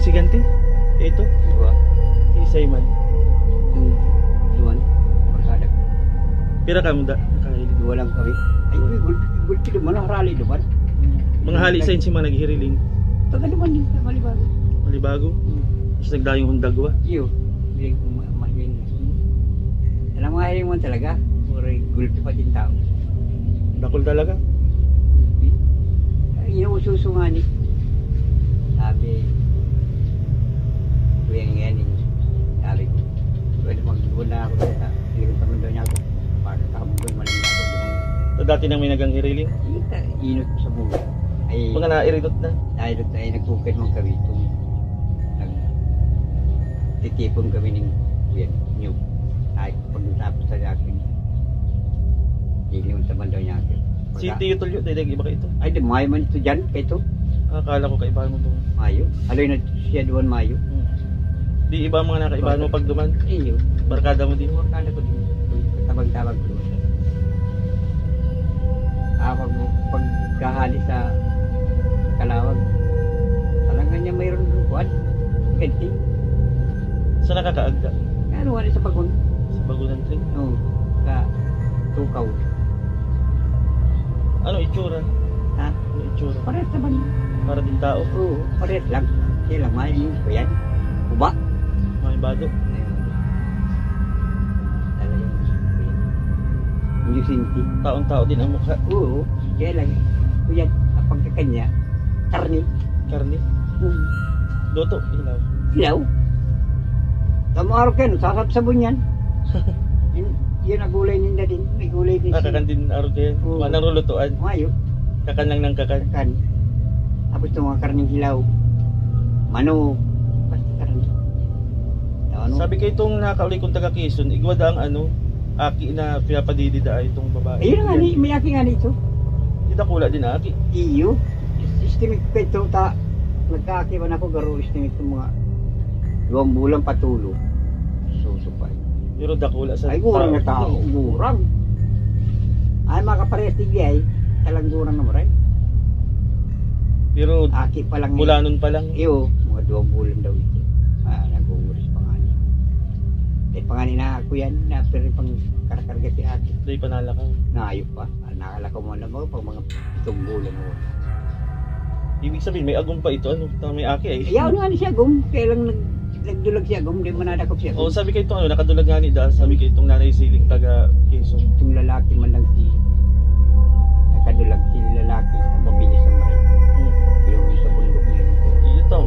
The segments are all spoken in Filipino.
insigante. Ito, Diba? isay man. Yung duwan, marsada. Pira ka mo da, nakahilig. Dua lang kami. Ay, gulpi naman, harali naman. Mga hali sa insi mga naghihiriling. Taga naman din sa Malibago. Malibago. Tapos nagdayong hundagwa. Iyo, hindi ko mahiling. Alam mga hiling mo talaga, puro gulpi pa din tao. Dakol talaga. Gulpi. Ay, inuususo nga ni. Sabi, kuya nga yan eh. Sabi ko, pwede mag-duwan na ako sa ilang tamundo niya ako. Para tamundo, maling ako. Dati nang may naganghiriling. Inot ko sa buhay. Ay, Mga nairidot na. dahil tayo nagkukit mong kami itong nagtitipon kami ng new. Ay, pag-tapos sa akin. Hindi yung taman daw niya akin. Si Tio Tulyo, dahil iba ka ito. Ay, di mayo man ito dyan, ito. Akala ko kaibahan mo doon. Mayo. Aloy na siya doon mayo. Di iba mga nakaibahan mo pag duman. Iyo. Barkada mo din. Wakala ko din. Tabag-tabag ko. Ako pagkahali sa Kalawag. Talaga niya mayroon doon kuwan. Ganti. Saan nakakaagda? Ano wala sa bagon? Sa Bagunan Train. Oo. Sa Tukaw. Ano itsura? Ha? Ano itsura? Parehas naman. Para din tao. Oo. Parehas lang. Siya lang mayo ko yan. Uba. Mga ibado. Ayun. Talagang hindi sinti. Taon-tao din ang mukha. Oo. Kaya lang. Kuya, ang pagkakanya. Karni. Karne. Luto. Ilaw. Ilaw. Tama araw kayo. Sasabsabon yan. Yun ang gulay ninda din. May gulay din Kakan din araw kayo. Oo. Manang rulutuan. Mayo. Kakan lang ng kakan. Kan. Tapos itong mga karning hilaw. Manok. Basta karni. Ano? Sabi kayo itong nakakauli kong taga Quezon, igwada ang ano, aki na pinapadidida itong babae. Ayun nga ni. May aki nga nito. Di dakula din aki. Iyo. Estimate ko ito. Nagkaakiban ako. Garo estimate ko mga 2 bulan patulo. Susupay. Pero dakula sa Ay, gurang na tao. Gurang. Ay, makaparehas tigli ay. Talang gurang na maray. Pero Aki pa lang. mula nun pa lang. Iyo, mga 2 bulan daw ito. Nag-uuris pa nga niya. Eh, panganin na ako yan. Pero pang karakarga si Aki. Dahil panalakaw. Naayop pa. Nakalakaw mo na mga pag mga 7 bulan mo. Ibig sabihin may agong pa ito. Ano? May aki ay. Ayaw nga ni siya, gum. Kaya lang nagdulag siya, gum. Di manadakop siya, Oo, gum. sabi kayo itong ano, nakadulag nga ni Da. Sabi kayo itong nanay siling taga Quezon. Itong lalaki man lang si nakadulag si lalaki sa mabilis ng maray. Yung sa bundok niya. Ito,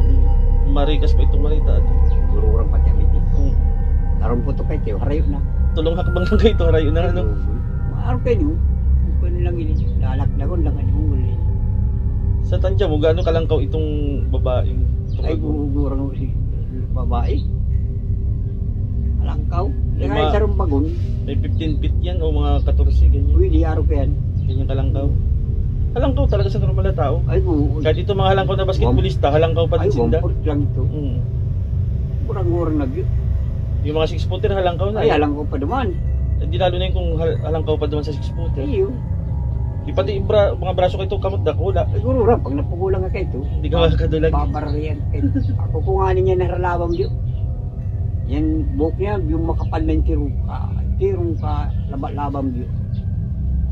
marikas pa itong marita. Ano? Gururang pati ang itis. Tarong puto kayo, tiyo. Harayo na. Tulong hakbang lang kayo ito. Harayo na ano. Maaro kayo nyo. Kung lang ini. Lalak-lagon lang. Ano mong uli. Sa tansya mo, gaano kalangkaw itong babaeng? Ay, gururang mo si babae. Alangkaw. Yung Lagay sa rumbagon. May 15 feet yan o mga 14, ganyan. Uy, di araw ka yan. Ganyan kalangkaw. Halangkaw talaga sa normal na tao. Ay, Kahit ito mga halangkaw na basketballista, halangkaw pa ay, din sinda. 1 lang ito. Gurang-gurang na yun. Yung mga 6-footer halangkaw na. Ay, alam ko pa naman. Hindi lalo na yung kung halangkaw pa naman sa 6-footer. Iyo. Di pati mga braso kayo kamot dakula. Ay, gururang. Pag napugulang ka kayo ito. Hindi ka makakadulag. Babarian kayo. Ako kunganin niya naharalawang yun. Yan, buhok niya, yung makapal na yung tirong ka, laba-labang yun.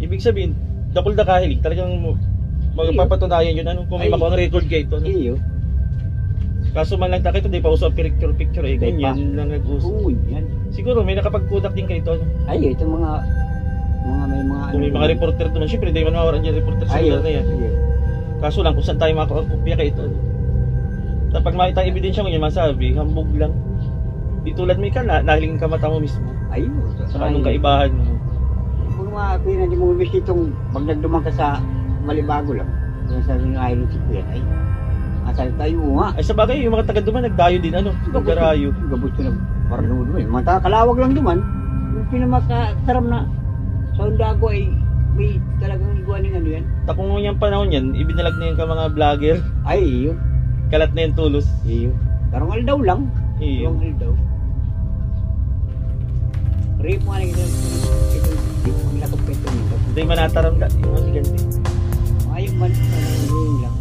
Ibig sabihin, dakol na kahilig. Talagang magpapatunayan yun. Ano, kung may Ay. makuha record kayo ito. No? Iyo. Kaso man lang takito, di pa uso ang picture eh. Di pa. Ganyan lang nag-uso. Oo, yan. Siguro may nakapagkudak din kayo ito. Ano? Ay, ito mga may mga Kung may mga reporter doon, syempre hindi man mawaran dyan reporter sa lugar na yan. Iyo. Kaso lang kung saan tayo makakopya kayo ito. Kapag makita ang ebidensya ko yun, masabi, hambog lang. Di tulad mo ikaw, nahiling ka mata mo mismo. Ayun. Sa anong kaibahan mo. Kung mga kuya na di mo ibig itong pag nagdumang ka sa Malibago lang. Yung sa island si kuya, ay, asal tayo nga. Ay sa bagay, yung mga taga duman, nagdayo din, ano, nagdarayo. Gabot ko na parang duman. Mga kalawag lang duman. Yung pinamakasarap na sa Undago ay may talagang iguaning ano yan. Tapong yung panahon yan, ibinalag na yun ka mga vlogger. Ay, iyo. Kalat na yung tulos. Iyo. Karong aldaw lang. Iyo. Karong aldaw. Rip mo nga lang ito. Ang lakop ka ito. Hindi manataram ka. Yung ganti. Ayong man. Ayong lang.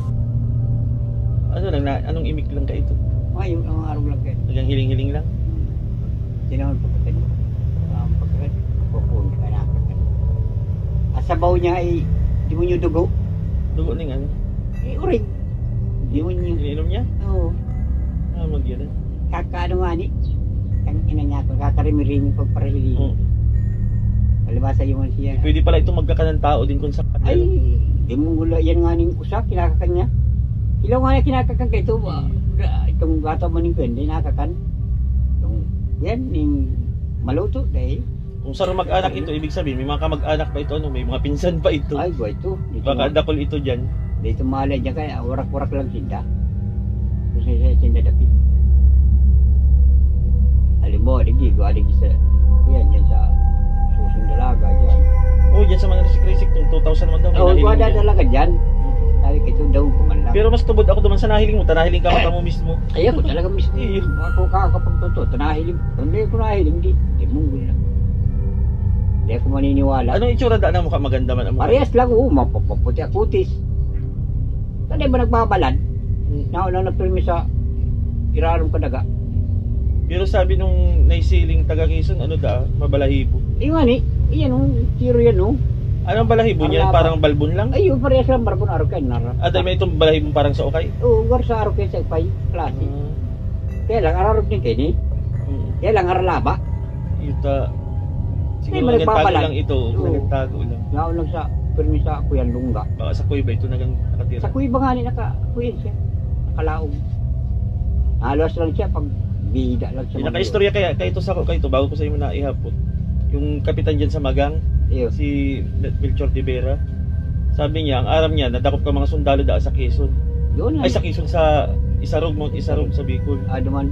Ano lang, anong imik lang ka ito? Ngayon, ang araw lang kayo. Hanggang hiling-hiling lang. Sinawal po kasi. Pagkakat, pupun ka na. At sabaw niya ay, di mo nyo dugo. Dugo ning ano? Urig. Di mo nyo. Iniinom niya? Oo. Magyari. Kakaano nga ni. Ang ina niya ako, kakarimirin yung pagparili. Palibasa yung siya. Pwede pala itong magkakanang tao din kung saan. Ay, di mo gula. Yan nga ning usa, kinakakan niya. Ilaw nga niya kinakakan kayo ito. Itong gata mo ning hindi nakakan. Yan, ning maluto dahil. Kung saan mag-anak ito, ibig sabihin, may mga kamag-anak pa ito, may mga pinsan pa ito. Ay, ba ito? Baka dakol ito dyan. Dito malay niya kaya, warak-warak lang sinda. Kasi sa sinda dapit. Alam mo, adig sa, yan sa susong dalaga dyan. Dyan sa mga risik-risik, 2,000 man daw. Wala dalaga dyan. Sabi ka ito daw kumalang. Pero mas tubod ako naman sa nahiling mo, tanahiling ka mata mo mismo. Ay, ako talaga mismo. Ako kakapagtuto, tanahiling. Hindi ko nahiling, di mong lang. Hindi ako maniniwala. Anong itsura daan ang mukha maganda man ang mukha? Parehas lang, mapaputi akutis. Saan ba nagbabalad? Nauna na pirmi sa irarong kadaga. Pero sabi nung naisiling taga Quezon, mabalahibo. Iyan iyan tiro yan Anong balahibo niya? Parang balbon lang? Ay, parehas lang, barbon araw kayo nara. May itong balahibo parang sa okay? Oo, war sa araw kayo sa ipay, klase. Kaya lang, ararog din kayo ni. Kaya lang, aralaba. Yuta. Siguro May nagtago magbabalag. lang ito. Nagtago lang. Naon lang sa pirmi sa kuyan lungga. Baka sa kuy ba ito nakatira? Sa kuy ba nga ni kuyan siya? Nakalaog. Halos lang siya pag bida lang siya. Naka-istorya kaya ito sa ito bago ko sa iyo na ihapon. Yung kapitan diyan sa Magang, si Melchor de Vera. Sabi niya, ang aram niya nadakop ka mga sundalo da sa Quezon. Ay sa Quezon sa Isarog, Mount Isarog sa Bicol. Duman.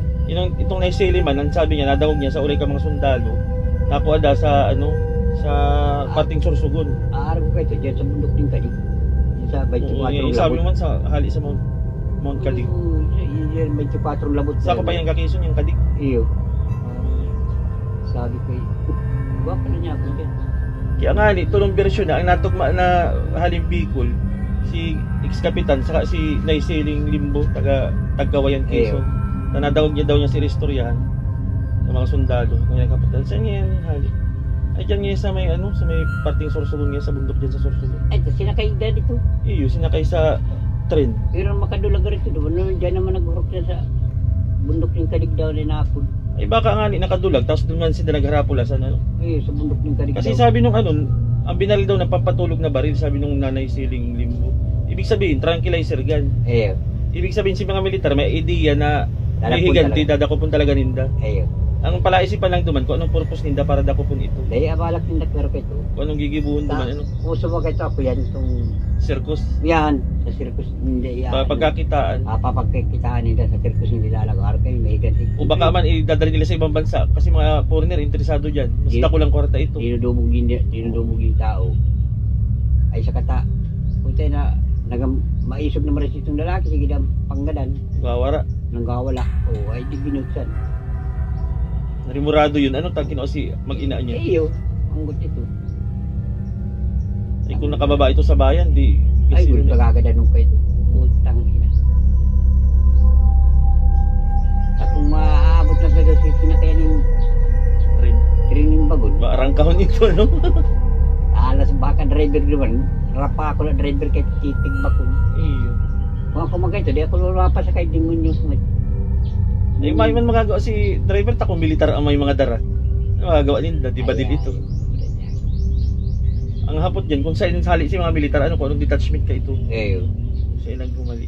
Itong naisiliman, ang sabi niya nadakop niya sa uray ka mga sundalo. Nakuha da sa sa parting Sorsogon. Araw ko ito diyan sa bundok din kadi. Sa 24 sabi naman sa hali sa Mount Kadig. Yan 24 labot. Sa ko pa yung Quezon yung Kadig. Iyo. Sabi ko, baka na niya ako dyan. Kaya nga ni, tulong bersyon na, ang natugma na Halim Bicol, si ex-kapitan, saka si Naisiling Limbo, taga-Gawayan Quezon, na nadawag niya daw niya si Ristoryahan, sa mga sundalo, ng kapitan. Saan niya yan, Hali? Ay, dyan niya sa may, sa may parting Sorsogon niya, sa bundok dyan sa Sorsogon. Ay, sinakay na dito. Iyo, sinakay sa tren. Pero makadulag rin ito, doon dyan naman nag-urok siya sa bundok ng Kadig daw na napod. Ay baka nga ni nakadulag tapos doon man sila nagharapulasan Sa bundok ng Kadig. Kasi sabi nung ang binaril daw ng pampatulog na baril, sabi nung Nanay Siling Limbo. Ibig sabihin tranquilizer gun. Ibig sabihin si mga militar may idea na may higanti dadakopon talaga ninda. Ang palaisipan lang duman kung anong purpose ninda para dakopon ito. Dahil abalak ninda pero kay ito. Kung anong gigibuhon duman Puso mo kay ito ako yan itong circus. Yan, sa circus hindi yan. Pagkakitaan. Papagkakitaan nila sa circus hindi lalagar kayo, may higanti. O baka man idadali nila sa ibang bansa kasi mga foreigner interesado dyan. Mas dako lang kwarta ito. Dinudumog yung tao. Ay sa kata, puntay na maisog naman rin itong lalaki, sige na panggadan. Gawara. Nanggawala. Ay di binuksan. Narimurado yun. Ano tangkin o si mag-ina niya? Iyo, ang gut ito. Ay kung nakababa ito sa bayan, di... Ay, gulo kagagadanong ko ito. Utang ina. At kung maaabot na gano'n sa pinakayanin training bagon. Maarangkahon ito, no? Alas baka driver naman. Rapa ako na driver kay titig bakon. Iyo. Kung ako magkaya ito, di ako lulapa sa kay demonyo. Ay, may man magagawa si driver ta kung militar ang may mga dara. Magagawa nila, di ba din ito? Ang hapot dyan, kung saan sali si mga militar, kung anong detachment ka ito. Sa'yo nagumali.